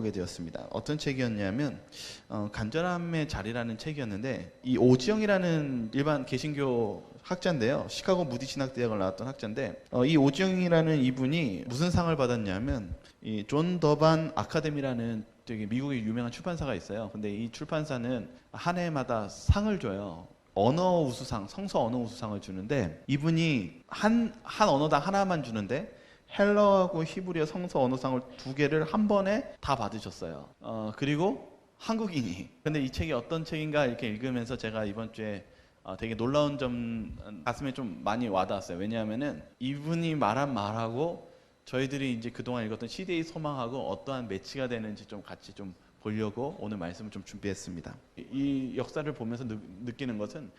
보게 되었습니다. 어떤 책이었냐면 간절함의 자리라는 책이었는데, 이 오지영이라는 일반 개신교 학자인데요, 시카고 무디 신학대학을 나왔던 학자인데, 이 오지영이라는 이분이 무슨 상을 받았냐면 이 존 더반 아카데미라는 되게 미국의 유명한 출판사가 있어요. 근데 이 출판사는 한 해마다 상을 줘요. 언어 우수상, 성서 언어 우수상을 주는데, 이분이 한 언어당 하나만 주는데 헬러하고 히브리어 성서 언어상을 2개를 한 번에 다 받으셨어요. 그리고 한국인이. 근데 이 책이 어떤 책인가 이렇게 읽으면서 제가 이번 주에 되게 놀라운 점, 가슴에 좀 많이 와닿았어요. 왜냐하면은 이분이 말한 말하고 저희들이 이제 그동안 읽었던 시대의 소망하고 어떠한 매치가 되는지 좀 같이 좀 보려고 오늘 말씀을 좀 준비했습니다. 이 역사를 보면서 느끼는 것은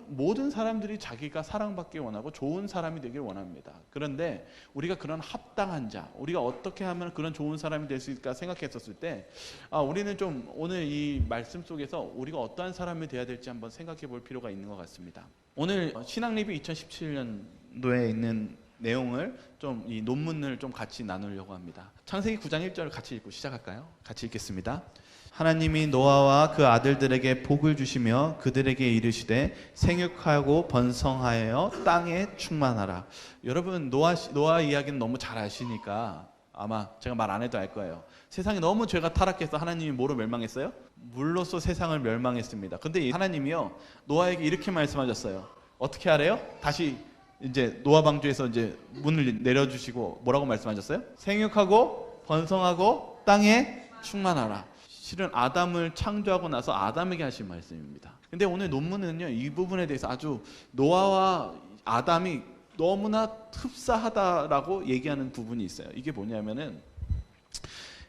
모든 사람들이 자기가 사랑받기 원하고 좋은 사람이 되길 원합니다. 그런데 우리가 그런 합당한 자, 우리가 어떻게 하면 그런 좋은 사람이 될 수 있을까 생각했었을 때, 우리는 좀 오늘 이 말씀 속에서 우리가 어떠한 사람이 되어야 될지 한번 생각해 볼 필요가 있는 것 같습니다. 오늘 신학리뷰 2017년도에 있는 내용을 좀, 이 논문을 좀 같이 나누려고 합니다. 창세기 9장 1절을 같이 읽고 시작할까요? 같이 읽겠습니다. 하나님이 노아와 그 아들들에게 복을 주시며 그들에게 이르시되 생육하고 번성하여 땅에 충만하라. 여러분 노아 이야기는 너무 잘 아시니까 아마 제가 말 안 해도 알 거예요. 세상이 너무 죄가 타락해서 하나님이 뭐로 멸망했어요? 물로써 세상을 멸망했습니다. 근데 하나님이요, 노아에게 이렇게 말씀하셨어요. 어떻게 하래요? 다시 이제 노아 방주에서 이제 문을 내려주시고 뭐라고 말씀하셨어요? 생육하고 번성하고 땅에 충만하라. 실은 아담을 창조하고 나서 아담에게 하신 말씀입니다. 근데 오늘 논문은요, 이 부분에 대해서 아주 노아와 아담이 너무나 흡사하다라고 얘기하는 부분이 있어요. 이게 뭐냐면은,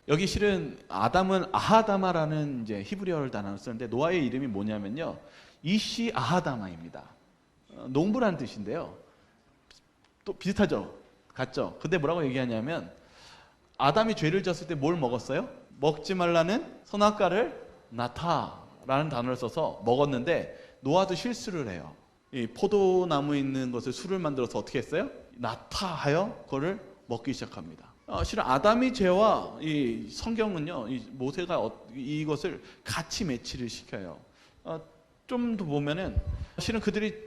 여기 실은 아담은 아하다마라는 이제 히브리어를 단어를 쓰는데, 노아의 이름이 뭐냐면요, 이시 아하다마입니다. 농부라는 뜻인데요. 또 비슷하죠? 같죠? 근데 뭐라고 얘기하냐면, 아담이 죄를 지었을 때 뭘 먹었어요? 먹지 말라는 선악과를 나타라는 단어를 써서 먹었는데, 노아도 실수를 해요. 이 포도나무에 있는 것을 술을 만들어서 어떻게 했어요? 나타하여 그거를 먹기 시작합니다. 실은 아담의 죄와 이 성경은요, 이 모세가 이것을 같이 매치를 시켜요. 좀 더 보면은 실은 그들이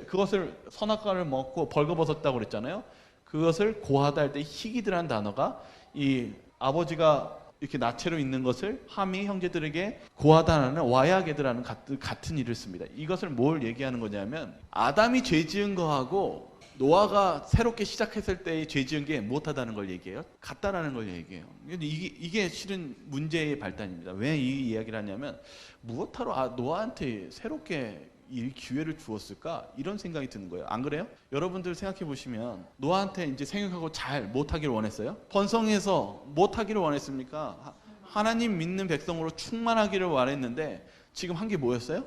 그것을 선악과를 먹고 벌거벗었다고 그랬잖아요. 그것을 고하다 할 때 희기드라는 단어가, 이 아버지가 이렇게 나체로 있는 것을 함이 형제들에게 고하다라는 와야게드라는 같은 일을 씁니다. 이것을 뭘 얘기하는 거냐면, 아담이 죄 지은 거하고 노아가 새롭게 시작했을 때의 죄 지은 게 못하다는 걸 얘기해요. 같다라는 걸 얘기해요. 이게 실은 문제의 발단입니다. 왜 이 이야기를 하냐면, 무엇하러 노아한테 새롭게 이 기회를 주었을까? 이런 생각이 드는 거예요. 안 그래요? 여러분들 생각해 보시면, 노아한테 이제 생육하고 잘 못하기를 원했어요? 번성해서 못하기를 원했습니까? 하나님 믿는 백성으로 충만하기를 원했는데, 지금 한 게 뭐였어요?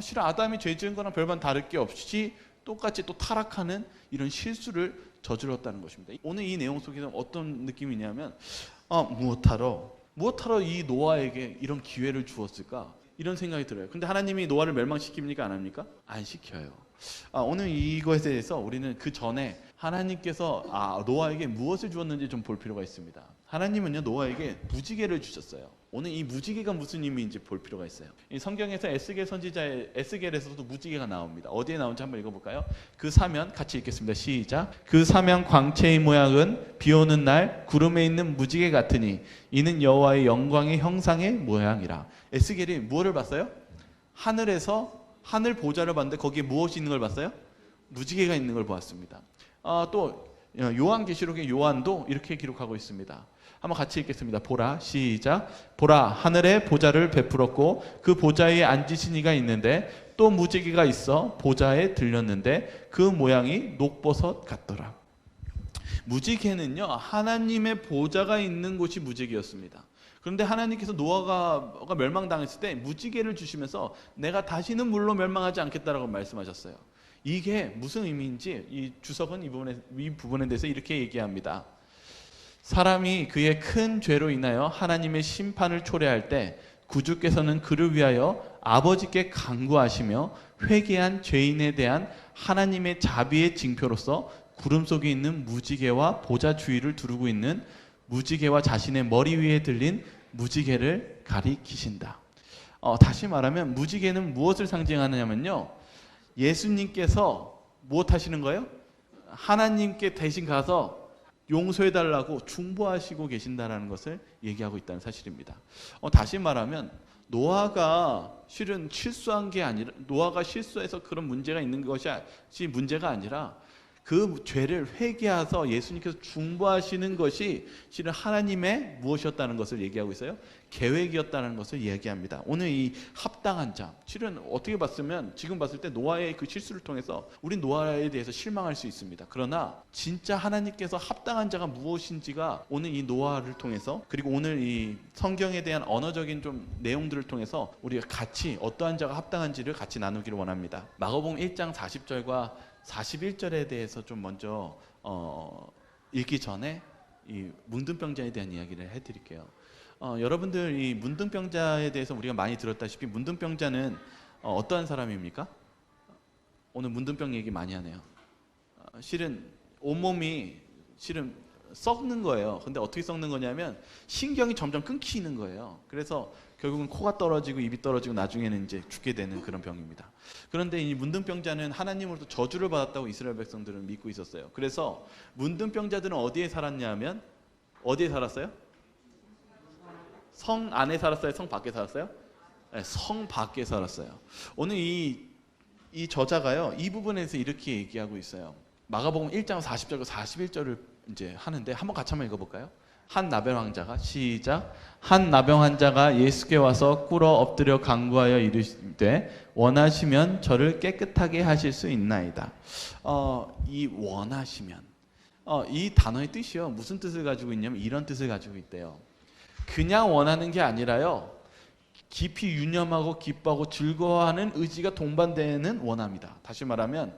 실은 아담이 죄 지은 거랑 별반 다를 게 없이 똑같이 또 타락하는 이런 실수를 저질렀다는 것입니다. 오늘 이 내용 속에서 어떤 느낌이냐면, 무엇하러 이 노아에게 이런 기회를 주었을까? 이런 생각이 들어요. 근데 하나님이 노아를 멸망시킵니까? 안 합니까? 안 시켜요. 오늘 이것에 대해서 우리는 그 전에 하나님께서 노아에게 무엇을 주었는지 좀 볼 필요가 있습니다. 하나님은요, 노아에게 무지개를 주셨어요. 오늘 이 무지개가 무슨 의미인지 볼 필요가 있어요. 이 성경에서 에스겔 선지자의 에스겔에서도 무지개가 나옵니다. 어디에 나오는지 한번 읽어볼까요? 그 사면, 같이 읽겠습니다. 시작. 그 사면 광채의 모양은 비오는 날 구름에 있는 무지개 같으니 이는 여호와의 영광의 형상의 모양이라. 에스겔이 무엇을 봤어요? 하늘에서 하늘 보좌를 봤는데 거기에 무엇이 있는 걸 봤어요? 무지개가 있는 걸 보았습니다. 또 요한계시록의 요한도 이렇게 기록하고 있습니다. 한번 같이 읽겠습니다. 보라, 시작. 보라, 하늘에 보좌를 베풀었고 그 보좌에 앉으신 이가 있는데 또 무지개가 있어 보좌에 들렸는데 그 모양이 녹버섯 같더라. 무지개는요, 하나님의 보좌가 있는 곳이 무지개였습니다. 그런데 하나님께서 노아가 멸망당했을 때 무지개를 주시면서 내가 다시는 물로 멸망하지 않겠다라고 말씀하셨어요. 이게 무슨 의미인지 이 주석은 이 부분에 대해서 이렇게 얘기합니다. 사람이 그의 큰 죄로 인하여 하나님의 심판을 초래할 때 구주께서는 그를 위하여 아버지께 간구하시며 회개한 죄인에 대한 하나님의 자비의 징표로서 구름 속에 있는 무지개와 보좌 주위를 두르고 있는 무지개와 자신의 머리 위에 들린 무지개를 가리키신다. 다시 말하면 무지개는 무엇을 상징하느냐면요, 예수님께서 무엇 하시는 거예요? 하나님께 대신 가서 용서해달라고 중보하시고 계신다라는 것을 얘기하고 있다는 사실입니다. 다시 말하면 노아가 실은 실수한 게 아니라, 노아가 실수해서 그런 문제가 있는 것이 문제가 아니라 그 죄를 회개하서 예수님께서 중보하시는 것이 실은 하나님의 무엇이었다는 것을 얘기하고 있어요? 계획이었다는 것을 이야기합니다. 오늘 이 합당한 자, 실은 어떻게 봤으면 지금 봤을 때 노아의 그 실수를 통해서 우린 노아에 대해서 실망할 수 있습니다. 그러나 진짜 하나님께서 합당한 자가 무엇인지가 오늘 이 노아를 통해서, 그리고 오늘 이 성경에 대한 언어적인 좀 내용들을 통해서 우리가 같이 어떠한 자가 합당한지를 같이 나누기를 원합니다. 마가복음 1장 40절과 41절에 대해서 좀 먼저 읽기 전에 이 문둥병자에 대한 이야기를 해드릴게요. 여러분들 이 문둥병자에 대해서 우리가 많이 들었다시피 문둥병자는 어떠한 사람입니까? 오늘 문둥병 얘기 많이 하네요. 실은 온몸이 실은 썩는 거예요. 근데 어떻게 썩는 거냐면 신경이 점점 끊기는 거예요. 그래서 결국은 코가 떨어지고 입이 떨어지고 나중에는 이제 죽게 되는 그런 병입니다. 그런데 이 문둥병자는 하나님으로부터 저주를 받았다고 이스라엘 백성들은 믿고 있었어요. 그래서 문둥병자들은 어디에 살았냐면, 어디에 살았어요? 성 안에 살았어요? 성 밖에 살았어요? 네, 성 밖에 살았어요. 오늘 이 저자가요, 이 부분에서 이렇게 얘기하고 있어요. 마가복음 1장 40절과 41절을 이제 하는데 한번 같이 한번 읽어볼까요? 한 나병 환자가, 시작. 한 나병 환자가 예수께 와서 꿇어 엎드려 간구하여 이르시되 원하시면 저를 깨끗하게 하실 수 있나이다. 이 원하시면, 이 단어의 뜻이요, 무슨 뜻을 가지고 있냐면 이런 뜻을 가지고 있대요. 그냥 원하는 게 아니라요, 깊이 유념하고 기뻐하고 즐거워하는 의지가 동반되는 원함이다. 다시 말하면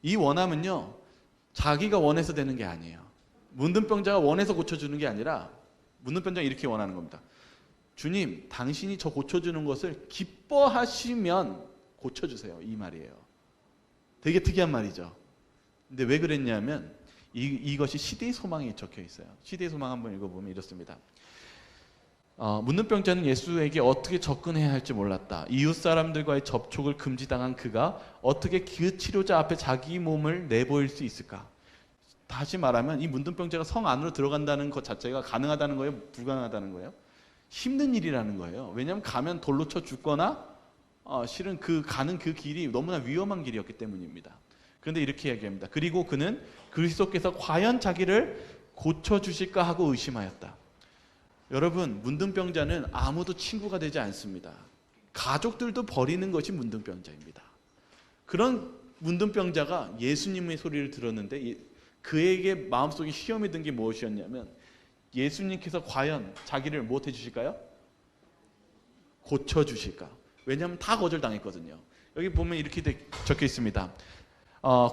이 원함은요, 자기가 원해서 되는 게 아니에요. 문둥병자가 원해서 고쳐주는 게 아니라 문둥병자가 이렇게 원하는 겁니다. 주님, 당신이 저 고쳐주는 것을 기뻐하시면 고쳐주세요, 이 말이에요. 되게 특이한 말이죠. 근데 왜 그랬냐면 이것이 시대의 소망이 적혀 있어요. 시대의 소망 한번 읽어보면 이렇습니다. 문둥병자는 예수에게 어떻게 접근해야 할지 몰랐다. 이웃 사람들과의 접촉을 금지당한 그가 어떻게 그 치료자 앞에 자기 몸을 내보일 수 있을까? 다시 말하면 이 문둥병자가 성 안으로 들어간다는 것 자체가 가능하다는 거예요? 불가능하다는 거예요? 힘든 일이라는 거예요. 왜냐하면 가면 돌로 쳐 죽거나 실은 가는 그 길이 너무나 위험한 길이었기 때문입니다. 그런데 이렇게 이야기합니다. 그리고 그는 그리스도께서 과연 자기를 고쳐주실까 하고 의심하였다. 여러분, 문둥병자는 아무도 친구가 되지 않습니다. 가족들도 버리는 것이 문둥병자입니다. 그런 문둥병자가 예수님의 소리를 들었는데 그에게 마음속에 시험이 든 게 무엇이었냐면, 예수님께서 과연 자기를 무엇 해주실까요? 고쳐주실까? 왜냐하면 다 거절당했거든요. 여기 보면 이렇게 적혀 있습니다.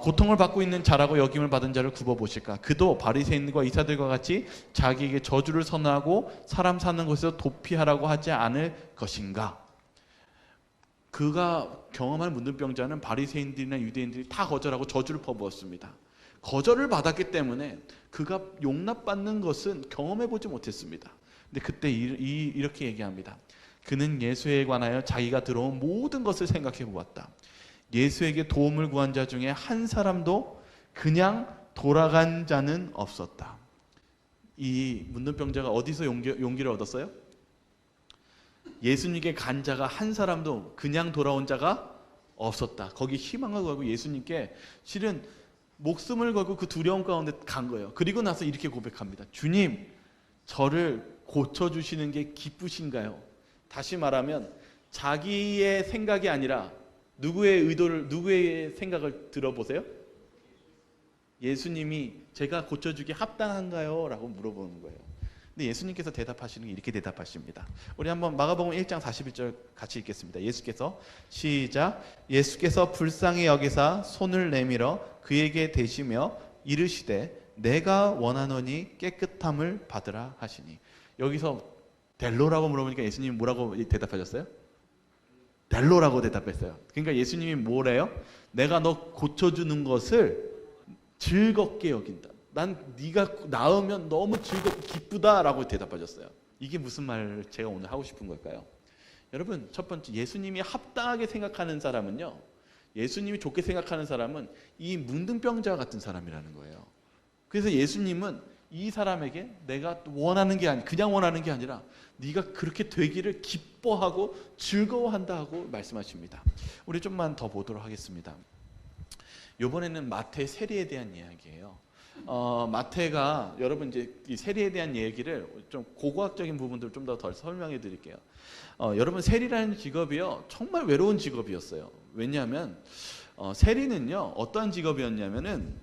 고통을 받고 있는 자라고 여김을 받은 자를 굽어보실까? 그도 바리새인과 이사들과 같이 자기에게 저주를 선언하고 사람 사는 곳에서 도피하라고 하지 않을 것인가? 그가 경험한 문둥병자는 바리새인들이나 유대인들이 다 거절하고 저주를 퍼부었습니다. 거절을 받았기 때문에 그가 용납받는 것은 경험해보지 못했습니다. 근데 그때 이렇게 얘기합니다. 그는 예수에 관하여 자기가 들어온 모든 것을 생각해 보았다. 예수에게 도움을 구한 자 중에 한 사람도 그냥 돌아간 자는 없었다. 이 문둥병자가 어디서 용기를 얻었어요? 예수님께 간 자가 한 사람도 그냥 돌아온 자가 없었다. 거기 희망을 걸고 예수님께 실은 목숨을 걸고 그 두려움 가운데 간 거예요. 그리고 나서 이렇게 고백합니다. 주님, 저를 고쳐주시는 게 기쁘신가요? 다시 말하면 자기의 생각이 아니라 누구의 생각을 들어보세요? 예수님이 제가 고쳐주기 합당한가요? 라고 물어보는 거예요. 근데 예수님께서 대답하시는 게 이렇게 대답하십니다. 우리 한번 마가복음 1장 41절 같이 읽겠습니다. 예수께서, 시작. 예수께서 불쌍히 여기사 손을 내밀어 그에게 대시며 이르시되 내가 원하노니 깨끗함을 받으라 하시니. 여기서 델로라고 물어보니까 예수님이 뭐라고 대답하셨어요? 델로라고 대답했어요. 그러니까 예수님이 뭐래요? 내가 너 고쳐주는 것을 즐겁게 여긴다. 난 네가 낳으면 너무 즐겁고 기쁘다라고 대답하셨어요. 이게 무슨 말 제가 오늘 하고 싶은 걸까요? 여러분, 첫 번째, 예수님이 합당하게 생각하는 사람은요, 예수님이 좋게 생각하는 사람은 이 문둥병자와 같은 사람이라는 거예요. 그래서 예수님은 이 사람에게 내가 원하는 게 그냥 원하는 게 아니라 네가 그렇게 되기를 기뻐하고 즐거워한다고 말씀하십니다. 우리 좀만 더 보도록 하겠습니다. 이번에는 마태 세리에 대한 이야기예요. 마태가, 여러분 이제 이 세리에 대한 얘기를 좀 고고학적인 부분들 좀 더 설명해 드릴게요. 여러분, 세리라는 직업이요, 정말 외로운 직업이었어요. 왜냐하면 세리는요, 어떠한 직업이었냐면은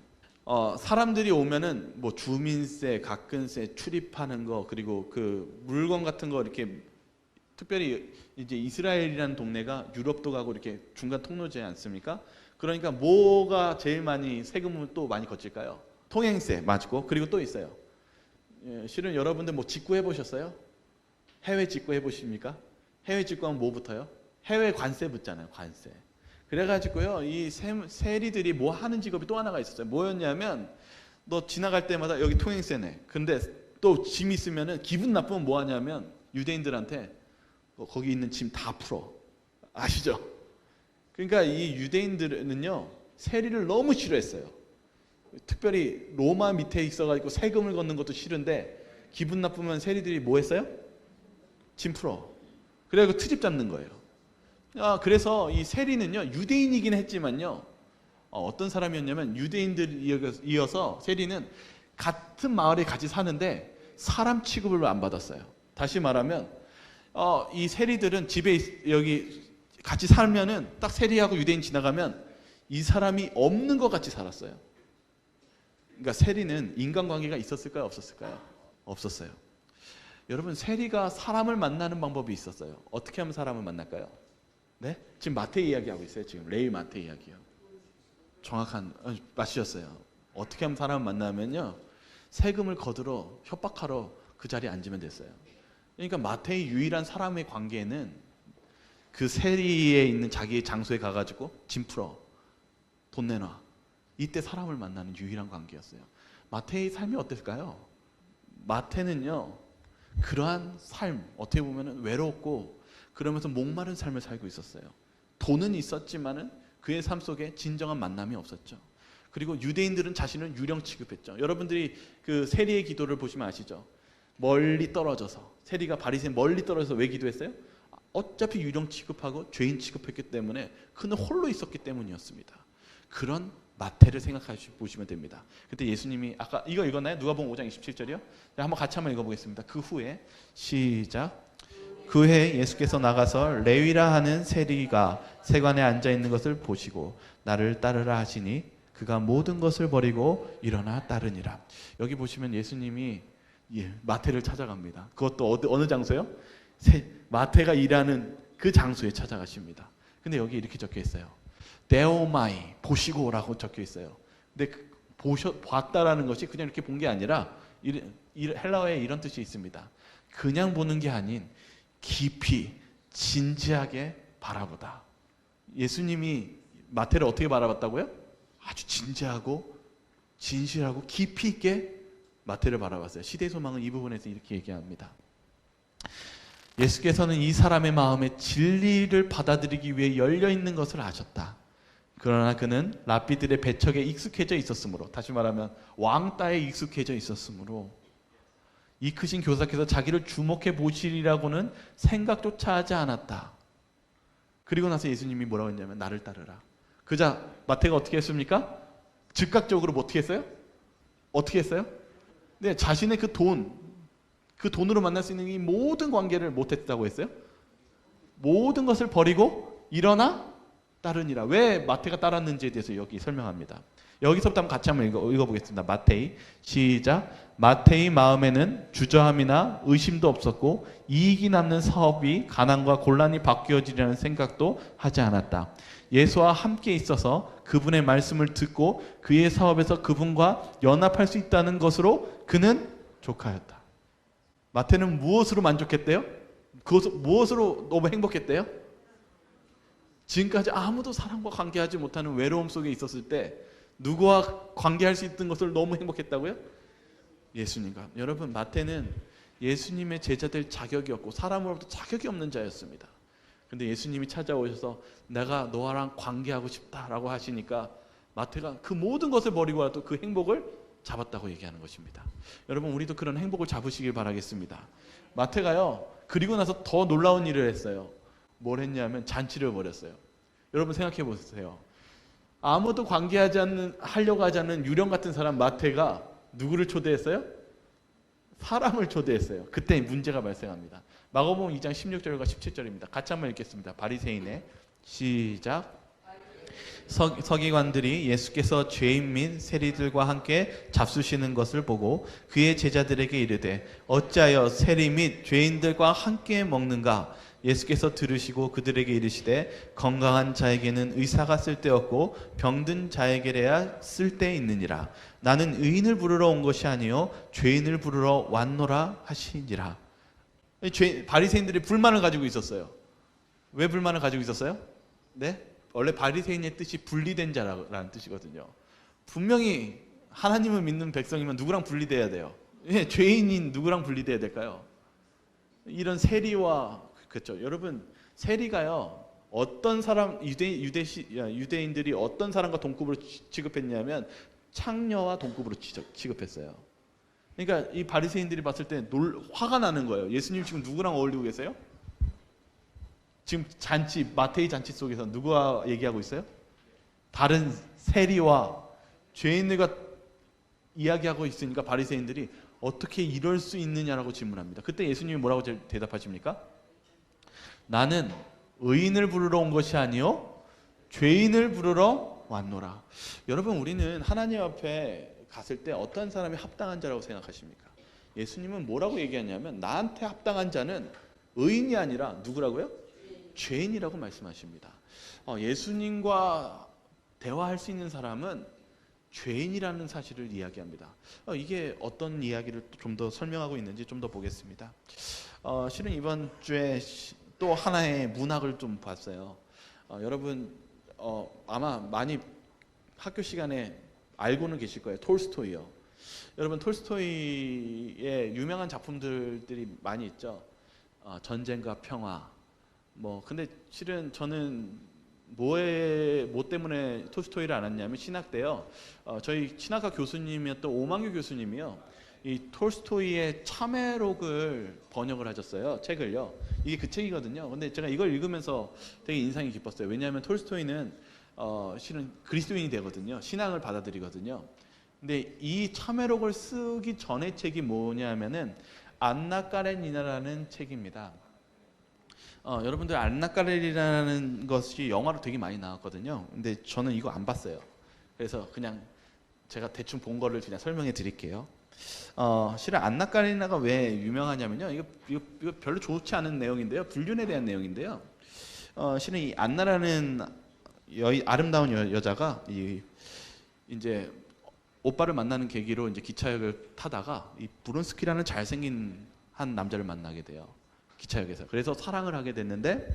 사람들이 오면은 뭐 주민세, 각근세 출입하는 거, 그리고 그 물건 같은 거, 이렇게 특별히 이제 이스라엘이라는 동네가 유럽도 가고 이렇게 중간 통로지 않습니까? 그러니까 뭐가 제일 많이 세금을 또 많이 거칠까요? 통행세 맞고, 그리고 또 있어요. 실은 여러분들 뭐 직구 해보셨어요? 해외 직구 해보십니까? 해외 직구하면 뭐부터요? 해외 관세 붙잖아요. 관세. 그래가지고요, 이 세리들이 뭐 하는 직업이 또 하나가 있었어요. 뭐였냐면, 너 지나갈 때마다 여기 통행세네. 근데 또 짐 있으면은 기분 나쁘면 뭐 하냐면 유대인들한테 거기 있는 짐 다 풀어. 아시죠? 그러니까 이 유대인들은요, 세리를 너무 싫어했어요. 특별히 로마 밑에 있어가지고 세금을 걷는 것도 싫은데, 기분 나쁘면 세리들이 뭐 했어요? 짐 풀어. 그래가지고 트집 잡는 거예요. 그래서 이 세리는요, 유대인이긴 했지만요, 어떤 사람이었냐면, 유대인들이어서 세리는 같은 마을에 같이 사는데 사람 취급을 안 받았어요. 다시 말하면 이 세리들은 집에 여기 같이 살면은 딱 세리하고 유대인 지나가면 이 사람이 없는 것 같이 살았어요. 그러니까 세리는 인간관계가 있었을까요? 없었을까요? 없었어요. 여러분, 세리가 사람을 만나는 방법이 있었어요. 어떻게 하면 사람을 만날까요? 네? 지금 마태 이야기하고 있어요. 지금 레위 마태 이야기요. 정확한 맞추셨어요. 어떻게 하면 사람을 만나면요, 세금을 거두러 협박하러 그 자리에 앉으면 됐어요. 그러니까 마태의 유일한 사람의 관계는 그 세리에 있는 자기의 장소에 가가지고 짐 풀어, 돈 내놔. 이때 사람을 만나는 유일한 관계였어요. 마태의 삶이 어땠을까요? 마태는요, 그러한 삶, 어떻게 보면 외롭고 그러면서 목마른 삶을 살고 있었어요. 돈은 있었지만은 그의 삶 속에 진정한 만남이 없었죠. 그리고 유대인들은 자신을 유령 취급했죠. 여러분들이 그 세리의 기도를 보시면 아시죠? 멀리 떨어져서, 세리가 바리새인 멀리 떨어져서 왜 기도했어요? 어차피 유령 취급하고 죄인 취급했기 때문에 그는 홀로 있었기 때문이었습니다. 그런 마태를 생각해 보시면 됩니다. 그때 예수님이, 아까 이거 읽었나요? 누가복음 5장 27절이요? 한번 같이 한번 읽어보겠습니다. 그 후에 시작. 그 해 예수께서 나가서 레위라 하는 세리가 세관에 앉아 있는 것을 보시고 나를 따르라 하시니 그가 모든 것을 버리고 일어나 따르니라. 여기 보시면 예수님이 마태를 찾아갑니다. 그것도 어느 장소요? 마태가 일하는 그 장소에 찾아가십니다. 근데 여기 이렇게 적혀 있어요. 데오마이, 보시고라고 적혀 있어요. 근데 봤다라는 것이 그냥 이렇게 본 게 아니라 헬라어에 이런 뜻이 있습니다. 그냥 보는 게 아닌 깊이 진지하게 바라보다. 예수님이 마태를 어떻게 바라봤다고요? 아주 진지하고 진실하고 깊이 있게 마태를 바라봤어요. 시대의 소망은 이 부분에서 이렇게 얘기합니다. 예수께서는 이 사람의 마음에 진리를 받아들이기 위해 열려있는 것을 아셨다. 그러나 그는 랍비들의 배척에 익숙해져 있었으므로, 다시 말하면 왕따에 익숙해져 있었으므로 이 크신 교사께서 자기를 주목해 보시리라고는 생각조차 하지 않았다. 그리고 나서 예수님이 뭐라고 했냐면 나를 따르라. 그자 마태가 어떻게 했습니까? 즉각적으로 뭐 어떻게 했어요? 어떻게 했어요? 네, 자신의 그 돈으로 만날 수 있는 이 모든 관계를 못했다고 했어요? 모든 것을 버리고 일어나 따르니라. 왜 마태가 따랐는지에 대해서 여기 설명합니다. 여기서부터 한번 같이 한번 읽어보겠습니다. 마태이 시작. 마태의 마음에는 주저함이나 의심도 없었고 이익이 남는 사업이 가난과 곤란이 바뀌어지려는 생각도 하지 않았다. 예수와 함께 있어서 그분의 말씀을 듣고 그의 사업에서 그분과 연합할 수 있다는 것으로 그는 족하였다. 마태는 무엇으로 만족했대요? 무엇으로 너무 행복했대요? 지금까지 아무도 사람과 관계하지 못하는 외로움 속에 있었을 때 누구와 관계할 수 있던 것을 너무 행복했다고요? 예수님과. 여러분, 마태는 예수님의 제자 될 자격이 없고 사람으로부터 자격이 없는 자였습니다. 근데 예수님이 찾아오셔서 내가 너랑 관계하고 싶다라고 하시니까 마태가 그 모든 것을 버리고라도 그 행복을 잡았다고 얘기하는 것입니다. 여러분, 우리도 그런 행복을 잡으시길 바라겠습니다. 마태가요, 그리고 나서 더 놀라운 일을 했어요. 뭘 했냐면 잔치를 벌였어요. 여러분 생각해 보세요. 아무도 하려고 하지 않는 유령 같은 사람 마태가 누구를 초대했어요? 사람을 초대했어요. 그때 문제가 발생합니다. 마가복음 2장 16절과 17절입니다. 같이 한번 읽겠습니다. 바리새인의 시작. 서기관들이 예수께서 죄인 및 세리들과 함께 잡수시는 것을 보고 그의 제자들에게 이르되 어찌하여 세리 및 죄인들과 함께 먹는가? 예수께서 들으시고 그들에게 이르시되 건강한 자에게는 의사가 쓸데없고 병든 자에게래야 쓸데있느니라. 나는 의인을 부르러 온 것이 아니요 죄인을 부르러 왔노라 하시니라. 바리새인들이 불만을 가지고 있었어요. 왜 불만을 가지고 있었어요? 네? 원래 바리새인의 뜻이 분리된 자라는 뜻이거든요. 분명히 하나님을 믿는 백성이면 누구랑 분리돼야 돼요? 죄인인 누구랑 분리돼야 될까요? 이런 세리와, 그렇죠. 여러분, 세리가요, 어떤 사람, 유대인들이 어떤 사람과 동급으로 취급했냐면 창녀와 동급으로 취급했어요. 그러니까 이 바리새인들이 봤을 때 화가 나는 거예요. 예수님 지금 누구랑 어울리고 계세요? 지금 마태의 잔치 속에서 누구와 얘기하고 있어요? 다른 세리와 죄인들과 이야기하고 있으니까 바리새인들이 어떻게 이럴 수 있느냐라고 질문합니다. 그때 예수님이 뭐라고 대답하십니까? 나는 의인을 부르러 온 것이 아니요 죄인을 부르러 왔노라. 여러분, 우리는 하나님 앞에 갔을 때 어떤 사람이 합당한 자라고 생각하십니까? 예수님은 뭐라고 얘기하냐면 나한테 합당한 자는 의인이 아니라 누구라고요? 죄인이라고 말씀하십니다. 예수님과 대화할 수 있는 사람은 죄인이라는 사실을 이야기합니다. 이게 어떤 이야기를 좀 더 설명하고 있는지 좀 더 보겠습니다. 실은 이번 주에 또 하나의 문학을 좀 봤어요. 여러분 아마 많이 학교 시간에 알고는 계실 거예요. 톨스토이요. 여러분, 톨스토이의 유명한 작품들이 많이 있죠. 전쟁과 평화. 근데 실은 저는 뭐 때문에 톨스토이를 알았냐면 신학 때요. 저희 신학과 교수님이었던 오만규 교수님이요. 이 톨스토이의 참회록을 번역을 하셨어요. 책을요. 이게 그 책이거든요. 근데 제가 이걸 읽으면서 되게 인상이 깊었어요. 왜냐하면 톨스토이는 실은 그리스도인이 되거든요. 신앙을 받아들이거든요. 근데 이 참회록을 쓰기 전의 책이 뭐냐면은 안나 까레니나라는 책입니다. 여러분들 안나 까레니나라는 것이 영화로 되게 많이 나왔거든요. 근데 저는 이거 안 봤어요. 그래서 그냥 제가 대충 본 거를 그냥 설명해 드릴게요. 실은 안나 까레니나가 왜 유명하냐면요. 이거 별로 좋지 않은 내용인데요. 불륜에 대한 내용인데요. 실은 이 안나라는 아름다운 여자가 이제 오빠를 만나는 계기로 이제 기차역을 타다가 이 브론스키라는 잘생긴 한 남자를 만나게 돼요. 기차역에서. 그래서 사랑을 하게 됐는데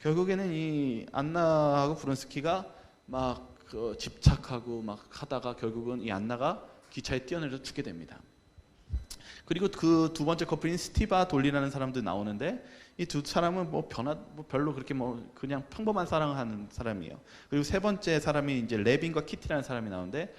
결국에는 이 안나하고 브론스키가 막 집착하고 막 하다가 결국은 이 안나가 기차에 뛰어내려서 죽게 됩니다. 그리고 그 두 번째 커플인 스티바 돌리라는 사람도 나오는데 이 두 사람은 별로 그렇게 그냥 평범한 사랑을 하는 사람이에요. 그리고 세 번째 사람이 이제 레빈과 키티라는 사람이 나오는데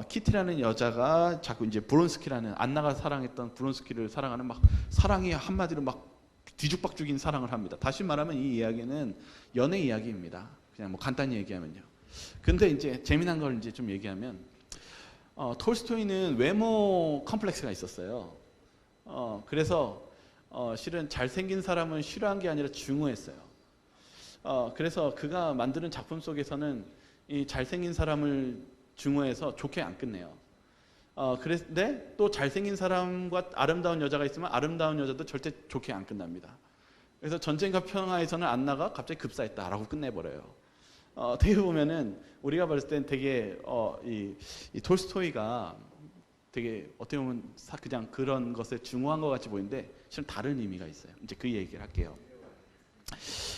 키티라는 여자가 자꾸 이제 브론스키라는 안나가 사랑했던 브론스키를 사랑하는 막 사랑이 한마디로 막 뒤죽박죽인 사랑을 합니다. 다시 말하면 이 이야기는 연애 이야기입니다. 그냥 간단히 얘기하면요. 근데 이제 재미난 걸 이제 좀 얘기하면 톨스토이는 외모 컴플렉스가 있었어요. 그래서 실은 잘생긴 사람은 싫어한 게 아니라 증오했어요. 그래서 그가 만드는 작품 속에서는 이 잘생긴 사람을 증오해서 좋게 안 끝내요. 그런데 또 잘생긴 사람과 아름다운 여자가 있으면 아름다운 여자도 절대 좋게 안 끝납니다. 그래서 전쟁과 평화에서는 안나가 갑자기 급사했다라고 끝내버려요. 어떻게 보면은 우리가 봤을 땐 되게 이 톨스토이가 되게 어떻게 보면 그냥 그런 것에 증오한 것 같이 보이는데 실은 다른 의미가 있어요. 이제 그 얘기를 할게요.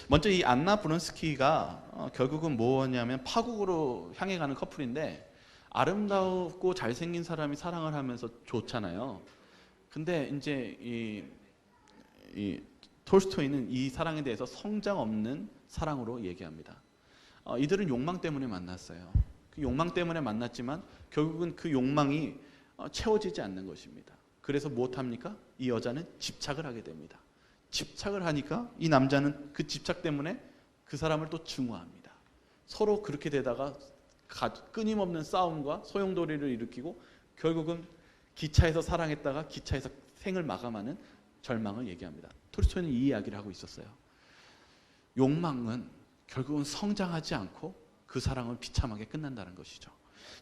먼저 이 안나 브론스키가 결국은 뭐냐면 파국으로 향해 가는 커플인데 아름답고 잘생긴 사람이 사랑을 하면서 좋잖아요. 근데 이제 이 톨스토이는 이 사랑에 대해서 성장 없는 사랑으로 얘기합니다. 이들은 욕망 때문에 만났어요. 그 욕망 때문에 만났지만 결국은 그 욕망이 채워지지 않는 것입니다. 그래서 무엇합니까? 이 여자는 집착을 하게 됩니다. 집착을 하니까 이 남자는 그 집착 때문에 그 사람을 또 증오합니다. 서로 그렇게 되다가 끊임없는 싸움과 소용돌이를 일으키고 결국은 기차에서 사랑했다가 기차에서 생을 마감하는 절망을 얘기합니다. 톨스토이는 이 이야기를 하고 있었어요. 욕망은 결국은 성장하지 않고 그 사랑을 비참하게 끝난다는 것이죠.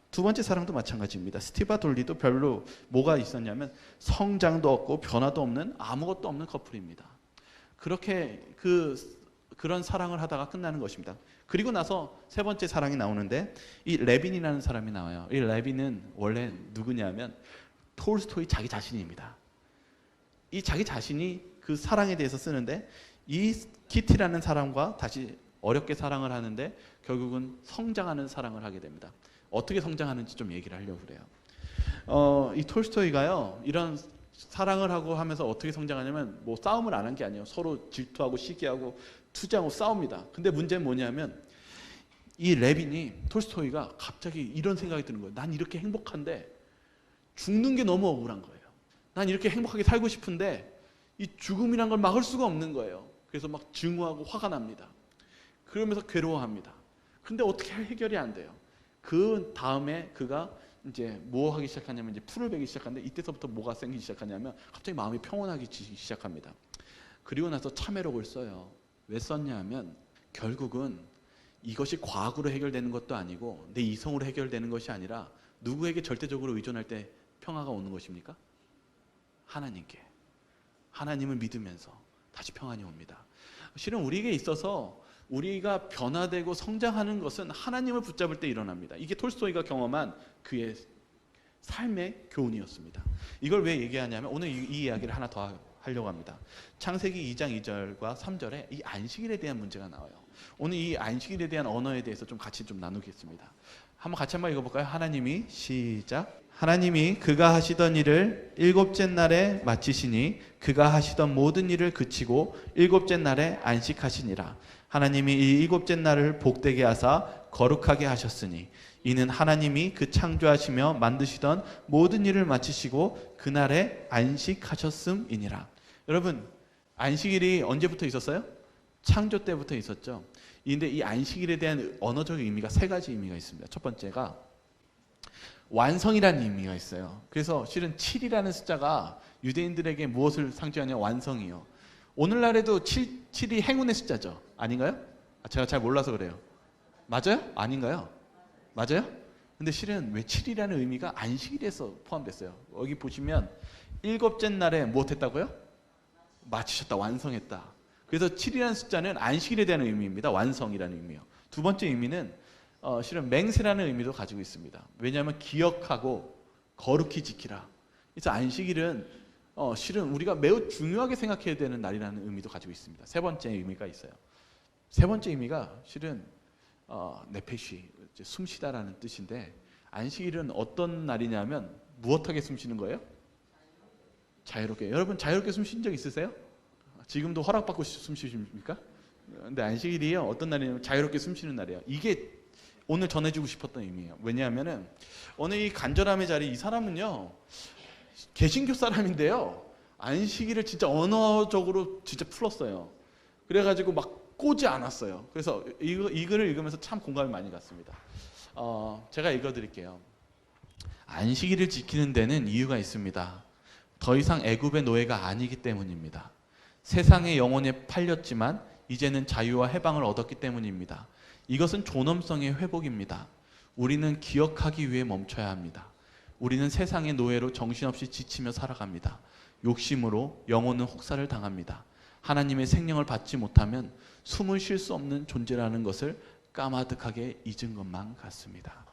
두 번째 사랑도 마찬가지입니다. 스티바 돌리도 별로 뭐가 있었냐면 성장도 없고 변화도 없는 아무것도 없는 커플입니다. 그렇게 그런 사랑을 하다가 끝나는 것입니다. 그리고 나서 세 번째 사랑이 나오는데 이 레빈이라는 사람이 나와요. 이 레빈은 원래 누구냐면 톨스토이 자기 자신입니다. 이 자기 자신이 그 사랑에 대해서 쓰는데 이 키티라는 사람과 다시 어렵게 사랑을 하는데 결국은 성장하는 사랑을 하게 됩니다. 어떻게 성장하는지 좀 얘기를 하려고 그래요. 이 톨스토이가요 이런 사랑을 하고 하면서 어떻게 성장하냐면 뭐 싸움을 안 한 게 아니에요. 서로 질투하고 시기하고 투쟁하고 싸웁니다. 근데 문제는 뭐냐면 이 레빈이 톨스토이가 갑자기 이런 생각이 드는 거예요. 난 이렇게 행복한데 죽는 게 너무 억울한 거예요. 난 이렇게 행복하게 살고 싶은데 이 죽음이란 걸 막을 수가 없는 거예요. 그래서 막 증오하고 화가 납니다. 그러면서 괴로워합니다. 근데 어떻게 해결이 안 돼요. 그 다음에 그가 이제 뭐 하기 시작하냐면 이제 풀을 베기 시작하는데 이때서부터 뭐가 생기기 시작하냐면 갑자기 마음이 평온하기 시작합니다. 그리고 나서 참회록을 써요. 왜 썼냐 하면 결국은 이것이 과학으로 해결되는 것도 아니고 내 이성으로 해결되는 것이 아니라 누구에게 절대적으로 의존할 때 평화가 오는 것입니까? 하나님께. 하나님을 믿으면서 다시 평안이 옵니다. 실은 우리에게 있어서 우리가 변화되고 성장하는 것은 하나님을 붙잡을 때 일어납니다. 이게 톨스토이가 경험한 그의 삶의 교훈이었습니다. 이걸 왜 얘기하냐면 오늘 이 이야기를 하나 더 하려고 합니다. 창세기 2장 2절과 3절에 이 안식일에 대한 문제가 나와요. 오늘 이 안식일에 대한 언어에 대해서 좀 같이 좀 나누겠습니다. 같이 한번 읽어볼까요? 하나님이 시작. 하나님이 그가 하시던 일을 일곱째 날에 마치시니 그가 하시던 모든 일을 그치고 일곱째 날에 안식하시니라. 하나님이 이 일곱째 날을 복되게 하사 거룩하게 하셨으니 이는 하나님이 그 창조하시며 만드시던 모든 일을 마치시고 그날에 안식하셨음이니라. 여러분 안식일이 언제부터 있었어요? 창조 때부터 있었죠. 그런데 이 안식일에 대한 언어적 의미가 세 가지 의미가 있습니다. 첫 번째가 완성이라는 의미가 있어요. 그래서 실은 7이라는 숫자가 유대인들에게 무엇을 상징하냐? 완성이요. 오늘날에도 7이 행운의 숫자죠. 아닌가요? 제가 잘 몰라서 그래요. 맞아요? 아닌가요? 맞아요? 근데 실은 왜 7이라는 의미가 안식일에서 포함됐어요. 여기 보시면 일곱째 날에 무엇했다고요? 마치셨다, 완성했다. 그래서 7이라는 숫자는 안식일에 대한 의미입니다. 완성이라는 의미요. 두 번째 의미는 실은 맹세라는 의미도 가지고 있습니다. 왜냐하면 기억하고 거룩히 지키라. 그래서 안식일은 실은 우리가 매우 중요하게 생각해야 되는 날이라는 의미도 가지고 있습니다. 세 번째 의미가 있어요. 세 번째 의미가 실은 네페시, 숨쉬다라는 뜻인데 안식일은 어떤 날이냐면 무엇하게 숨쉬는 거예요? 자유롭게. 여러분 자유롭게 숨쉰 적 있으세요? 지금도 허락받고 숨쉬십니까? 근데 안식일이요 어떤 날이냐면 자유롭게 숨쉬는 날이에요. 이게 오늘 전해주고 싶었던 의미예요. 왜냐하면은 오늘 이 간절함의 자리 이 사람은요 개신교 사람인데요 안식일을 진짜 언어적으로 진짜 풀었어요. 그래가지고 막 꼬지 않았어요. 그래서 이 글을 읽으면서 참 공감이 많이 갔습니다. 제가 읽어드릴게요. 안식일을 지키는 데는 이유가 있습니다. 더 이상 애굽의 노예가 아니기 때문입니다. 세상의 영혼에 팔렸지만 이제는 자유와 해방을 얻었기 때문입니다. 이것은 존엄성의 회복입니다. 우리는 기억하기 위해 멈춰야 합니다. 우리는 세상의 노예로 정신없이 지치며 살아갑니다. 욕심으로 영혼은 혹사를 당합니다. 하나님의 생명을 받지 못하면 숨을 쉴 수 없는 존재라는 것을 까마득하게 잊은 것만 같습니다.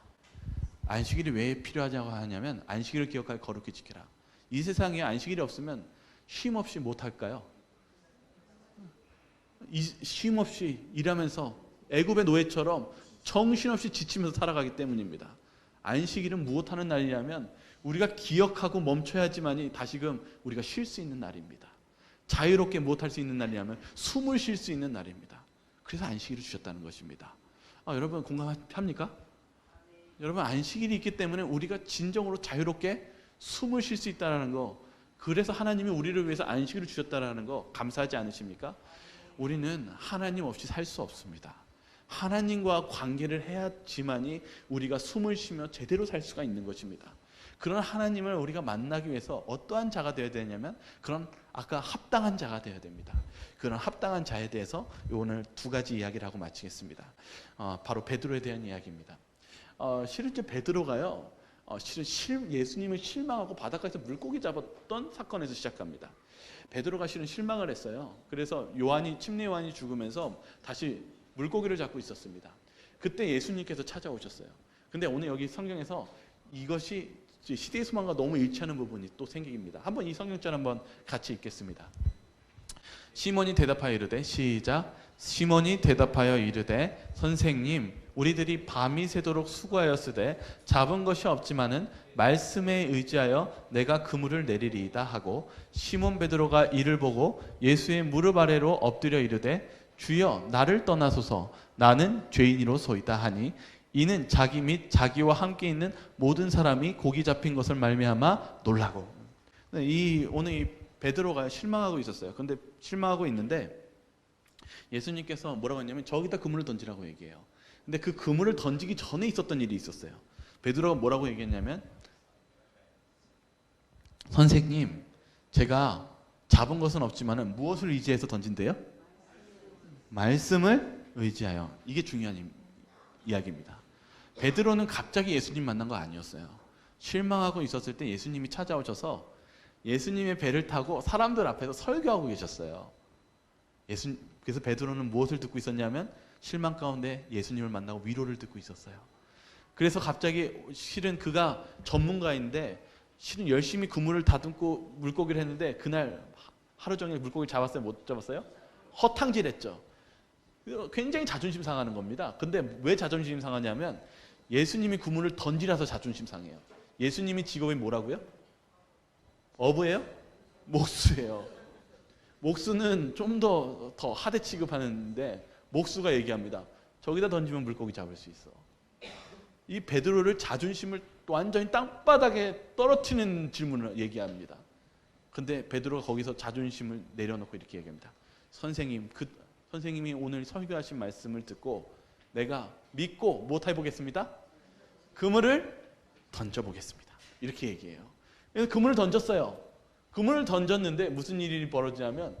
안식일이 왜 필요하냐고 하냐면 안식일을 기억하여 거룩히 지키라. 이 세상에 안식일이 없으면 쉼 없이 못할까요? 쉼 없이 일하면서 애굽의 노예처럼 정신없이 지치면서 살아가기 때문입니다. 안식일은 무엇하는 날이냐면 우리가 기억하고 멈춰야지만이 다시금 우리가 쉴 수 있는 날입니다. 자유롭게 무엇할 수 있는 날이냐면 숨을 쉴 수 있는 날입니다. 그래서 안식일을 주셨다는 것입니다. 여러분 공감합니까? 여러분 안식일이 있기 때문에 우리가 진정으로 자유롭게 숨을 쉴 수 있다는 거, 그래서 하나님이 우리를 위해서 안식일을 주셨다는 거 감사하지 않으십니까? 우리는 하나님 없이 살 수 없습니다. 하나님과 관계를 해야지만이 우리가 숨을 쉬며 제대로 살 수가 있는 것입니다. 그런 하나님을 우리가 만나기 위해서 어떠한 자가 되어야 되냐면 그런 아까 합당한 자가 되어야 됩니다. 그런 합당한 자에 대해서 오늘 두 가지 이야기를 하고 마치겠습니다. 바로 베드로에 대한 이야기입니다. 실제 베드로가요, 예수님을 실망하고 바닷가에서 물고기 잡았던 사건에서 시작합니다. 베드로가 실은 실망을 했어요. 그래서 침례 요한이 죽으면서 다시 물고기를 잡고 있었습니다. 그때 예수님께서 찾아오셨어요. 근데 오늘 여기 성경에서 이것이 시대의 소망과 너무 일치하는 부분이 또 생깁니다. 한번 이 성경절 한번 같이 읽겠습니다. 시몬이 대답하여 이르되, 시작. 시몬이 대답하여 이르되, 선생님, 우리들이 밤이 새도록 수고하였으되 잡은 것이 없지만은 말씀에 의지하여 내가 그물을 내리리이다 하고, 시몬 베드로가 이를 보고 예수의 무릎 아래로 엎드려 이르되, 주여 나를 떠나소서, 나는 죄인이로소이다 하니, 이는 자기 및 자기와 함께 있는 모든 사람이 고기 잡힌 것을 말미암아 놀라고. 오늘 이 베드로가 실망하고 있었어요. 근데 실망하고 있는데 예수님께서 뭐라고 했냐면 저기다 그물을 던지라고 얘기해요. 근데 그 그물을 던지기 전에 있었던 일이 있었어요. 베드로가 뭐라고 얘기했냐면, 선생님, 제가 잡은 것은 없지만은 무엇을 의지해서 던진대요? 말씀을 의지하여. 이게 중요한 이야기입니다. 베드로는 갑자기 예수님 만난 거 아니었어요. 실망하고 있었을 때 예수님이 찾아오셔서 예수님의 배를 타고 사람들 앞에서 설교하고 계셨어요. 그래서 베드로는 무엇을 듣고 있었냐면 실망 가운데 예수님을 만나고 위로를 듣고 있었어요. 그래서 갑자기 실은 그가 전문가인데 실은 열심히 그물을 다듬고 물고기를 했는데 그날 하루 종일 물고기 잡았어요? 못 잡았어요? 허탕질했죠. 굉장히 자존심 상하는 겁니다. 근데 왜 자존심 상하냐면 예수님이 그물을 던지라서 자존심 상해요. 예수님이 직업이 뭐라고요? 어부예요? 목수예요. 목수는 좀 더 하대 취급하는데 목수가 얘기합니다. 저기다 던지면 물고기 잡을 수 있어. 이 베드로를 자존심을 완전히 땅바닥에 떨어뜨리는 질문을 얘기합니다. 근데 베드로가 거기서 자존심을 내려놓고 이렇게 얘기합니다. 선생님이 오늘 설교하신 말씀을 듣고 내가 믿고 못 해보겠습니다. 그물을 던져보겠습니다. 이렇게 얘기해요. 그래서 그물을 던졌어요. 그물을 던졌는데 무슨 일이 벌어지냐면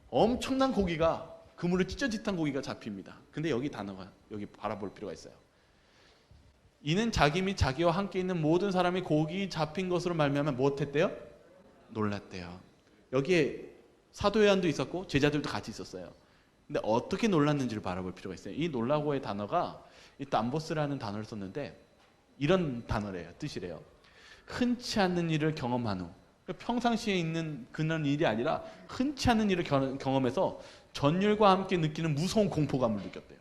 엄청난 고기가, 그물을 찢어짓한 고기가 잡힙니다. 근데 여기 단어가 여기 바라볼 필요가 있어요. 이는 자기 및 자기와 함께 있는 모든 사람이 고기 잡힌 것으로 말미암아 무엇했대요? 놀랐대요. 여기에 사도 요한도 있었고 제자들도 같이 있었어요. 근데 어떻게 놀랐는지를 바라볼 필요가 있어요. 이 놀라고의 단어가 이 땀보스라는 단어를 썼는데 이런 단어래요. 뜻이래요. 흔치 않는 일을 경험한 후, 평상시에 있는 그런 일이 아니라 흔치 않은 일을 경험해서 전율과 함께 느끼는 무서운 공포감을 느꼈대요.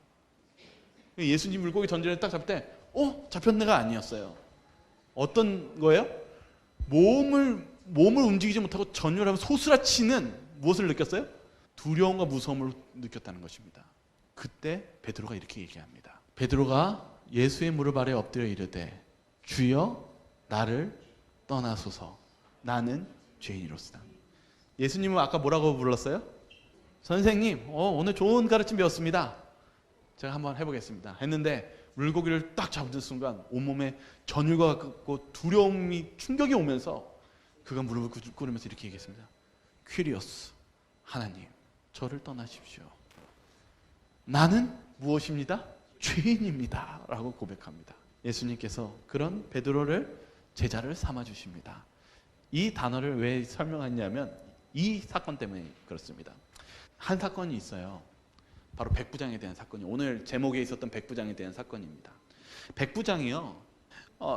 예수님 물고기 던지는 딱 잡을 때 잡혔네가 아니었어요. 어떤 거예요? 몸을 움직이지 못하고 전율하면 소스라치는 무엇을 느꼈어요? 두려움과 무서움을 느꼈다는 것입니다. 그때 베드로가 이렇게 얘기합니다. 베드로가 예수의 무릎 아래 엎드려 이르되, 주여 나를 떠나소서, 나는 죄인이로소이다. 예수님은 아까 뭐라고 불렀어요? 선생님, 오늘 좋은 가르침 배웠습니다. 제가 한번 해보겠습니다. 했는데 물고기를 딱 잡는 순간 온몸에 전율과 같고 두려움이, 충격이 오면서 그가 무릎을 꿇으면서 이렇게 얘기했습니다. 퀴리오스, 하나님, 저를 떠나십시오. 나는 무엇입니다? 죄인입니다. 라고 고백합니다. 예수님께서 그런 베드로를 제자를 삼아 주십니다. 이 단어를 왜 설명했냐면 이 사건 때문에 그렇습니다. 한 사건이 있어요. 바로 백부장에 대한 사건이, 오늘 제목에 있었던 백부장에 대한 사건입니다. 백부장이요,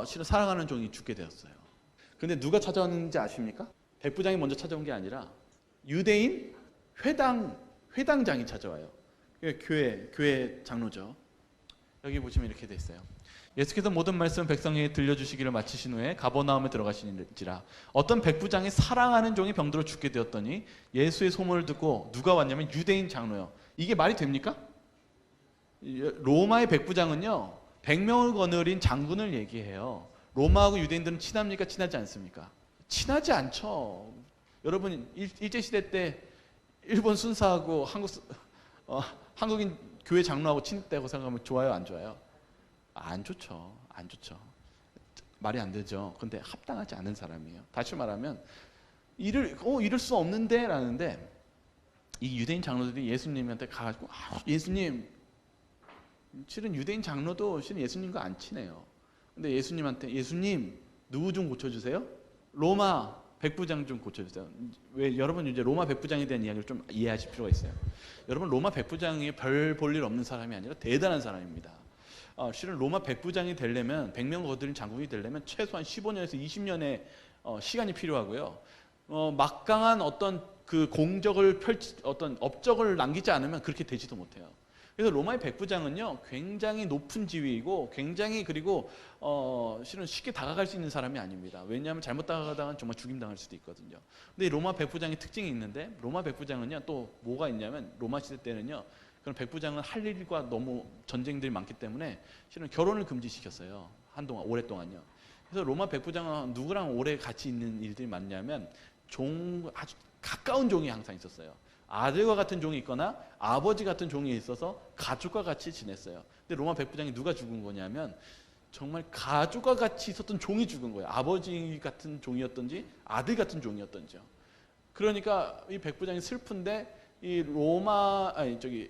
실은 사랑하는 종이 죽게 되었어요. 근데 누가 찾아왔는지 아십니까? 백부장이 먼저 찾아온 게 아니라 유대인 회당장이 찾아와요. 교회 장로죠. 여기 보시면 이렇게 돼 있어요. 예수께서 모든 말씀 백성에게 들려주시기를 마치신 후에 가버나움에 들어가시니라. 어떤 백부장이 사랑하는 종이 병들어 죽게 되었더니 예수의 소문을 듣고 누가 왔냐면 유대인 장로요. 이게 말이 됩니까? 로마의 백부장은요 100명을 거느린 장군을 얘기해요. 로마하고 유대인들은 친합니까? 친하지 않습니까? 친하지 않죠. 여러분 일제시대 때 일본 순사하고 한국인 교회 장로하고 친했다고 생각하면 좋아요, 안 좋아요? 안 좋죠. 안 좋죠. 말이 안 되죠. 근데 합당하지 않은 사람이에요. 다시 말하면 이럴 수 없는데 라는데 이 유대인 장로들이 예수님한테 가가지고 예수님, 실은 유대인 장로도 실은 예수님과 안 친해요. 근데 예수님한테 예수님 누구 좀 고쳐주세요. 로마 백부장 좀 고쳐주세요. 왜 여러분 이제 로마 백부장에 대한 이야기를 좀 이해하실 필요가 있어요. 여러분 로마 백부장이 별 볼 일 없는 사람이 아니라 대단한 사람입니다. 실은 로마 백부장이 되려면 100명 거느린 장군이 되려면 최소한 15년에서 20년의 시간이 필요하고요. 막강한 어떤 그 공적을 어떤 업적을 남기지 않으면 그렇게 되지도 못해요. 그래서 로마의 백부장은요 굉장히 높은 지위이고 굉장히 그리고 실은 쉽게 다가갈 수 있는 사람이 아닙니다. 왜냐하면 잘못 다가가다가 정말 죽임당할 수도 있거든요. 근데 이 로마 백부장의 특징이 있는데 로마 백부장은요 또 뭐가 있냐면 로마 시대 때는요 그런 백부장은 할 일과 너무 전쟁들이 많기 때문에 실은 결혼을 금지시켰어요. 한동안 오랫동안요. 그래서 로마 백부장은 누구랑 오래 같이 있는 일들이 많냐면 아주 가까운 종이 항상 있었어요. 아들과 같은 종이 있거나 아버지 같은 종이 있어서 가족과 같이 지냈어요. 근데 로마 백부장이 누가 죽은 거냐면 정말 가족과 같이 있었던 종이 죽은 거예요. 아버지 같은 종이었던지 아들 같은 종이었던지요. 그러니까 이 백부장이 슬픈데 이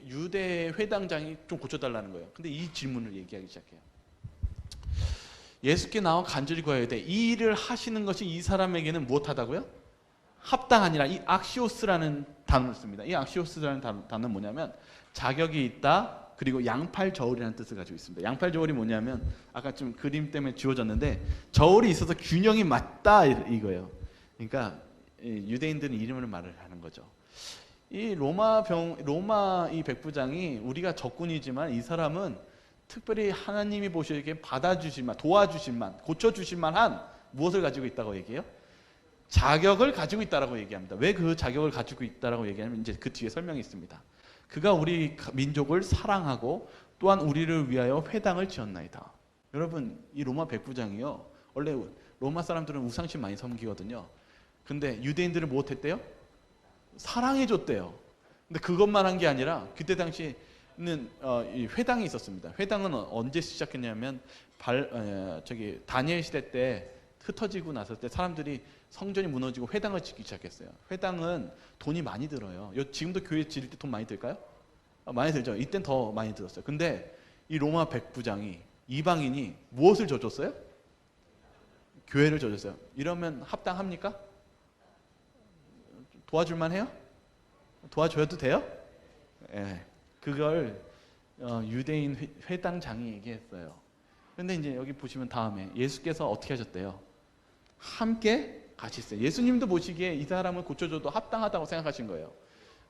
유대 회당장이 좀 고쳐달라는 거예요. 근데 이 질문을 얘기하기 시작해요. 예수께 나와 간절히 구해야 돼. 이 일을 하시는 것이 이 사람에게는 무엇하다고요? 합당하니라. 이 악시오스라는 단어를 씁니다. 이 악시오스라는 단어는 뭐냐면 자격이 있다. 그리고 양팔 저울이라는 뜻을 가지고 있습니다. 양팔 저울이 뭐냐면 아까 좀 그림 때문에 지워졌는데 저울이 있어서 균형이 맞다 이거예요. 그러니까 유대인들은 이름을 말을 하는 거죠. 이 로마 이 백부장이 우리가 적군이지만 이 사람은 특별히 하나님이 보시기에 받아주실만, 도와주실만, 고쳐주실만 한 무엇을 가지고 있다고 얘기해요? 자격을 가지고 있다라고 얘기합니다. 왜 그 자격을 가지고 있다라고 얘기하면 이제 그 뒤에 설명이 있습니다. 그가 우리 민족을 사랑하고 또한 우리를 위하여 회당을 지었나이다. 여러분 이 로마 백부장이요. 원래 로마 사람들은 우상신 많이 섬기거든요. 근데 유대인들은 무엇했대요? 사랑해줬대요. 근데 그것만 한 게 아니라 그때 당시에는 이 회당이 있었습니다. 회당은 언제 시작했냐면 다니엘 시대 때 흩어지고 났을 때 사람들이 성전이 무너지고 회당을 짓기 시작했어요. 회당은 돈이 많이 들어요. 지금도 교회 지을 때 돈 많이 들까요? 많이 들죠. 이땐 더 많이 들었어요. 근데 이 로마 백부장이 이방인이 무엇을 져줬어요? 교회를 져줬어요. 이러면 합당합니까? 도와줄만 해요? 도와줘도 돼요? 예, 그걸 유대인 회당장이 얘기했어요. 그런데 이제 여기 보시면 다음에 예수께서 어떻게 하셨대요? 함께 같이 있어요. 예수님도 보시기에 이 사람을 고쳐줘도 합당하다고 생각하신 거예요.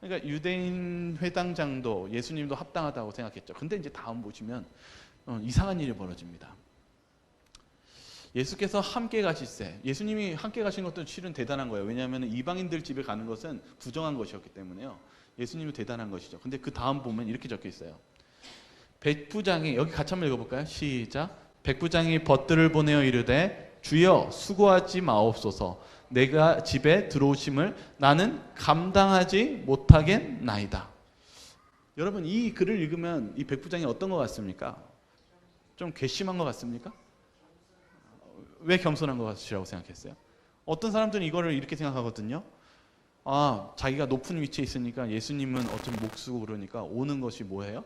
그러니까 유대인 회당장도 예수님도 합당하다고 생각했죠. 근데 이제 다음 보시면 이상한 일이 벌어집니다. 예수께서 함께 가실세. 예수님이 함께 가신 것도 실은 대단한 거예요. 왜냐하면 이방인들 집에 가는 것은 부정한 것이었기 때문에요. 예수님이 대단한 것이죠. 근데 그 다음 보면 이렇게 적혀 있어요. 백부장이, 여기 같이 한번 읽어볼까요? 시작. 백부장이 벗들을 보내어 이르되 주여 수고하지 마옵소서. 내가 집에 들어오심을 나는 감당하지 못하겠나이다. 여러분 이 글을 읽으면 이 백부장이 어떤 것 같습니까? 좀 괘씸한 것 같습니까? 왜 겸손한 것 같으시라고 생각했어요? 어떤 사람들은 이거를 이렇게 생각하거든요. 자기가 높은 위치에 있으니까 예수님은 어차피 목 쓰고 그러니까 오는 것이 뭐예요?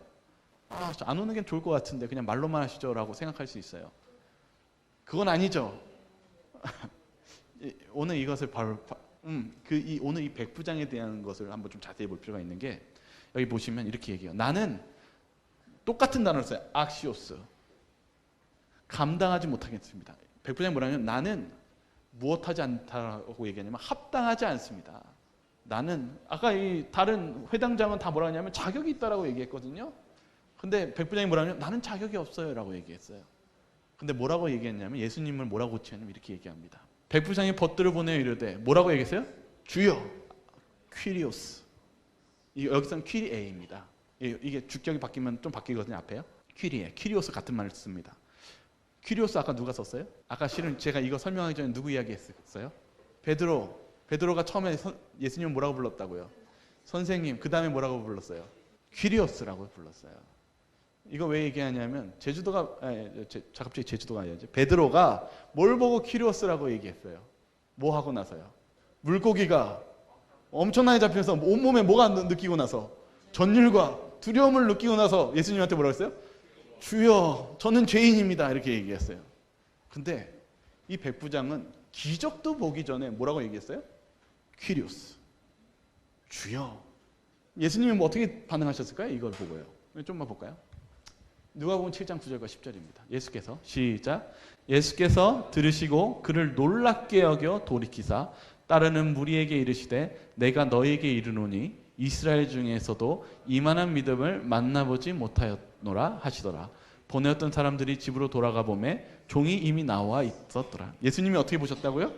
안 오는 게 좋을 것 같은데 그냥 말로만 하시죠 라고 생각할 수 있어요. 그건 아니죠. 오늘 이것을 오늘 이 백부장에 대한 것을 한번 좀 자세히 볼 필요가 있는 게 여기 보시면 이렇게 얘기해요. 나는 똑같은 단어를 써요. 악시오스. 감당하지 못하겠습니다. 백부장이 뭐라냐면 나는 무엇하지 않다라고 얘기하냐면 합당하지 않습니다. 나는 아까 이 다른 회당장은 다 뭐라 하냐면 자격이 있다라고 얘기했거든요. 근데 백부장이 뭐라고 하냐면 나는 자격이 없어요 라고 얘기했어요. 근데 뭐라고 얘기했냐면 예수님을 뭐라고 고치냐면 이렇게 얘기합니다. 백부장이 벗들어 보내어 이르되 뭐라고 얘기했어요? 주여 퀴리오스. 여기서는 퀴리에입니다. 이게 주격이 바뀌면 좀 바뀌거든요. 앞에요. 퀴리에, 퀴리오스 같은 말을 씁니다. 퀴리오스 아까 누가 썼어요? 아까 실은 제가 이거 설명하기 전에 누구 이야기했어요? 베드로가 처음에 예수님을 뭐라고 불렀다고요? 선생님. 그 다음에 뭐라고 불렀어요? 퀴리오스라고 불렀어요. 이거 왜 얘기하냐면 갑자기 제주도가 아니죠. 베드로가 뭘 보고 퀴리오스라고 얘기했어요? 뭐 하고 나서요? 물고기가 엄청나게 잡혀서 온몸에 뭐가 느끼고 나서 전율과 두려움을 느끼고 나서 예수님한테 뭐라고 했어요? 주여 저는 죄인입니다 이렇게 얘기했어요. 근데 이 백부장은 기적도 보기 전에 뭐라고 얘기했어요? 퀴리오스 주여. 예수님이 뭐 어떻게 반응하셨을까요? 이걸 보고요. 좀만 볼까요? 누가복음 7장 9절과 10절입니다. 예수께서 시작. 예수께서 들으시고 그를 놀랍게 여겨 돌이키사 따르는 무리에게 이르시되 내가 너희에게 이르노니 이스라엘 중에서도 이만한 믿음을 만나보지 못하였노라 하시더라. 보내었던 사람들이 집으로 돌아가 보매 종이 이미 나와 있었더라. 예수님이 어떻게 보셨다고요?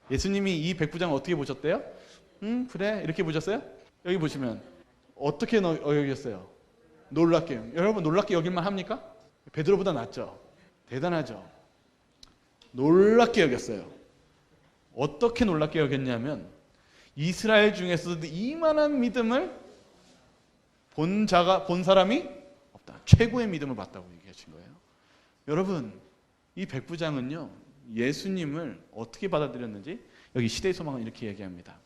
예수님이 이 백부장을 어떻게 보셨대요? 그래 이렇게 보셨어요? 여기 보시면 어떻게 여겼어요? 놀랍게. 여러분 놀랍게 여길만 합니까? 베드로보다 낫죠? 대단하죠? 놀랍게 여겼어요. 어떻게 놀랍게 여겼냐면 이스라엘 중에서도 이만한 믿음을 본 사람이 없다. 최고의 믿음을 봤다고 얘기하신 거예요. 여러분 이 백부장은요 예수님을 어떻게 받아들였는지 여기 시대의 소망은 이렇게 얘기합니다.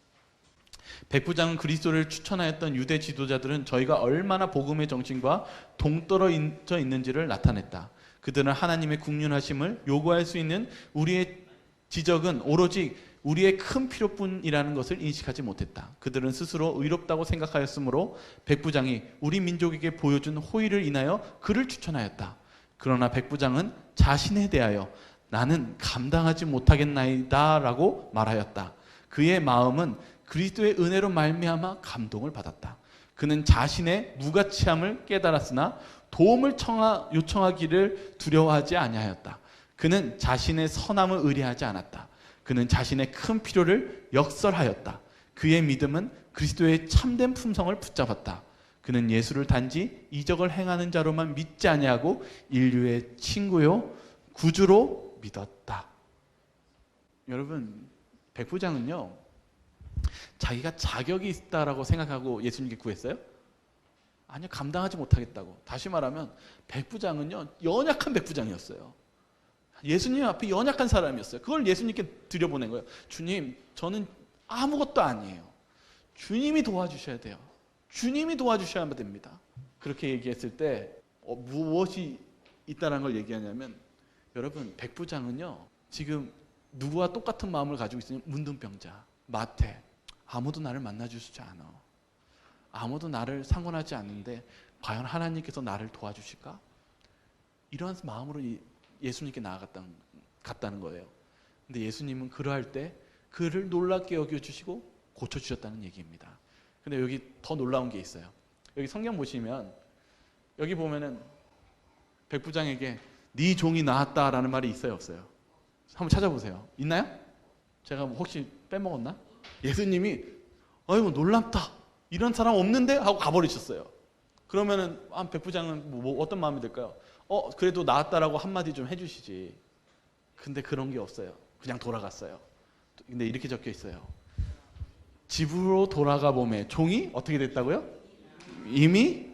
백부장은 그리스도를 추천하였던 유대 지도자들은 저희가 얼마나 복음의 정신과 동떨어져 있는지를 나타냈다. 그들은 하나님의 국륜하심을 요구할 수 있는 우리의 지적은 오로지 우리의 큰 필요뿐이라는 것을 인식하지 못했다. 그들은 스스로 의롭다고 생각하였으므로 백부장이 우리 민족에게 보여준 호의를 인하여 그를 추천하였다. 그러나 백부장은 자신에 대하여 나는 감당하지 못하겠나이다 라고 말하였다. 그의 마음은 그리스도의 은혜로 말미암아 감동을 받았다. 그는 자신의 무가치함을 깨달았으나 도움을 요청하기를 두려워하지 아니하였다. 그는 자신의 선함을 의뢰하지 않았다. 그는 자신의 큰 필요를 역설하였다. 그의 믿음은 그리스도의 참된 품성을 붙잡았다. 그는 예수를 단지 이적을 행하는 자로만 믿지 아니하고 인류의 친구요 구주로 믿었다. 여러분 백부장은요 자기가 자격이 있다라고 생각하고 예수님께 구했어요? 아니요, 감당하지 못하겠다고. 다시 말하면 백부장은요 연약한 백부장이었어요. 예수님 앞에 연약한 사람이었어요. 그걸 예수님께 들여보낸 거예요. 주님, 저는 아무것도 아니에요. 주님이 도와주셔야 돼요. 주님이 도와주셔야 됩니다. 그렇게 얘기했을 때 무엇이 있다는 걸 얘기하냐면 여러분 백부장은요 지금 누구와 똑같은 마음을 가지고 있으면 문둥병자 마태. 아무도 나를 만나주지 않아. 아무도 나를 상관하지 않는데 과연 하나님께서 나를 도와주실까? 이러한 마음으로 예수님께 갔다는 거예요. 근데 예수님은 그러할 때 그를 놀랍게 여겨주시고 고쳐주셨다는 얘기입니다. 근데 여기 더 놀라운 게 있어요. 여기 성경 보시면 여기 보면은 백부장에게 네 종이 나았다라는 말이 있어요 없어요? 한번 찾아보세요. 있나요? 제가 혹시 빼먹었나? 예수님이 아이고 놀랍다 이런 사람 없는데 하고 가버리셨어요. 그러면은 백부장은 뭐 어떤 마음이 들까요? 그래도 나았다라고 한마디 좀 해주시지. 근데 그런 게 없어요. 그냥 돌아갔어요. 근데 이렇게 적혀 있어요. 집으로 돌아가 보매 종이 어떻게 됐다고요? 이미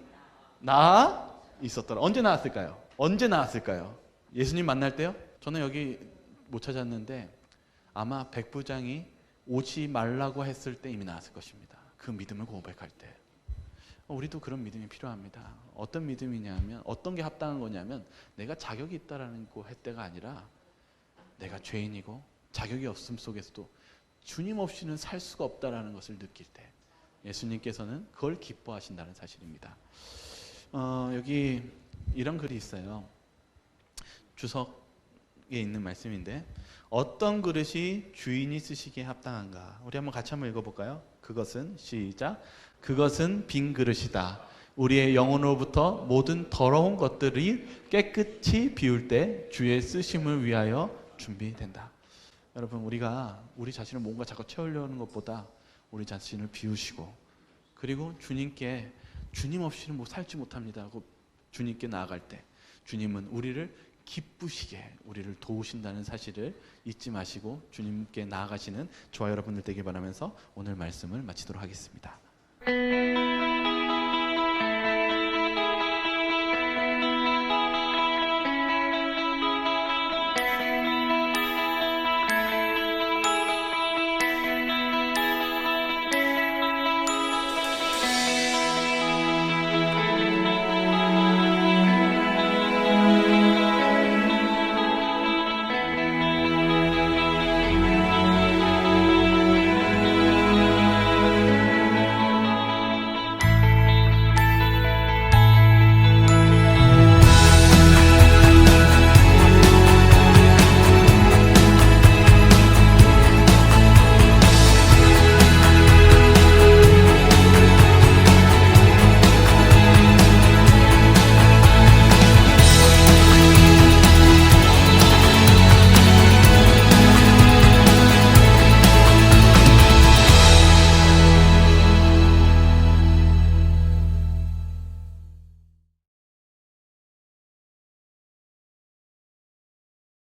나아 있었더라. 언제 나았을까요? 언제 나았을까요? 예수님 만날 때요? 저는 여기 못 찾았는데 아마 백부장이 오지 말라고 했을 때 이미 나았을 것입니다. 그 믿음을 고백할 때. 우리도 그런 믿음이 필요합니다. 어떤 믿음이냐면 어떤 게 합당한 거냐면 내가 자격이 있다라는 거 할 때가 아니라 내가 죄인이고 자격이 없음 속에서도 주님 없이는 살 수가 없다라는 것을 느낄 때 예수님께서는 그걸 기뻐하신다는 사실입니다. 여기 이런 글이 있어요. 주석에 있는 말씀인데 어떤 그릇이 주인이 쓰시기에 합당한가? 우리 한번 같이 한번 읽어볼까요? 그것은 시작. 그것은 빈 그릇이다. 우리의 영혼으로부터 모든 더러운 것들이 깨끗이 비울 때 주의 쓰심을 위하여 준비된다. 여러분, 우리가 우리 자신을 뭔가 자꾸 채우려는 것보다 우리 자신을 비우시고, 그리고 주님께 주님 없이는 뭐 살지 못합니다 하고 주님께 나아갈 때 주님은 우리를 기쁘시게 우리를 도우신다는 사실을 잊지 마시고 주님께 나아가시는 저와 여러분들 되길 바라면서 오늘 말씀을 마치도록 하겠습니다.